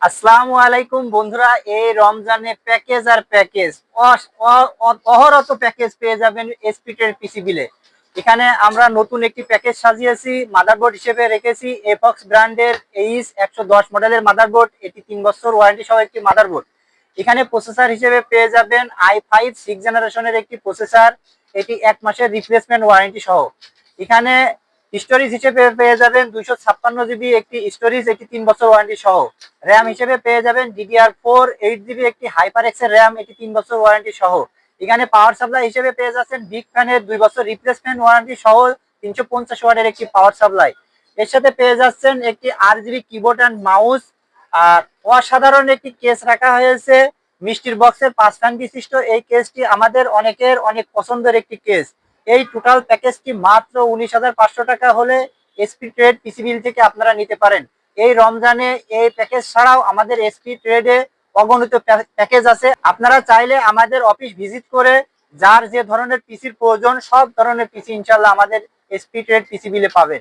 আসসালামু আলাইকুম বন্ধুরা, এই রমজানে প্যাকেজ আর প্যাকেজ অহরত প্যাকেজ পেয়ে যাবেন এসপিটের পিসি বিলে। এখানে আমরা নতুন একটি প্যাকেজ সাজিয়েছি, মাদারবোর্ড হিসেবে রেখেছি এফক্স ব্র্যান্ডের এইচ 110 মডেলের মাদারবোর্ড। এটি 3 বছর ওয়ারেন্টি সহ একটি মাদারবোর্ড। এখানে প্রসেসর হিসেবে পেয়ে যাবেন i5 6 জেনারেশনের একটি প্রসেসর। এটি 1 মাসের রিপ্লেসমেন্ট ওয়ারেন্টি সহ। এখানে স্টোরেজ হিসেবে পেয়ে যাবেন 256 জিবি একটি স্টোরেজ, এটি 3 বছর ওয়ারেন্টি সহ। র্যাম হিসেবে পেয়ে যাবেন DDR4 8 জিবি একটি হাইপার এক্সের র্যাম, এটি 3 বছর ওয়ারেন্টি সহ। এখানে পাওয়ার সাপ্লাই হিসেবে পেয়ে যাচ্ছেন বিগ ফ্যানের 2 বছর রিপ্লেসমেন্ট ওয়ারেন্টি সহ 350 ওয়াটের একটি পাওয়ার সাপ্লাই। এর সাথে পেয়ে যাচ্ছেন একটি RGB কিবোর্ড অ্যান্ড মাউস। আর অসাধারণ একটি কেস রাখা হয়েছে মিষ্টির বক্সের 5 ফ্যান বিশিষ্ট। এই কেসটি আমাদের অনেকের অনেক পছন্দের একটি কেস। এই টোটাল প্যাকেজটি মাত্র 19,500 টাকা হলে এসপি ট্রেড পিসিবিল থেকে আপনারা নিতে পারেন। এই রমজানে এই প্যাকেজ ছাড়াও আমাদের এসপি ট্রেডে অগণিত প্যাকেজ আছে। আপনারা চাইলে আমাদের অফিস ভিজিট করে যার যে ধরনের পিসির প্রয়োজন সব ধরনের পিসি ইনশাল্লাহ আমাদের এসপি ট্রেড পিসিবিলে পাবেন।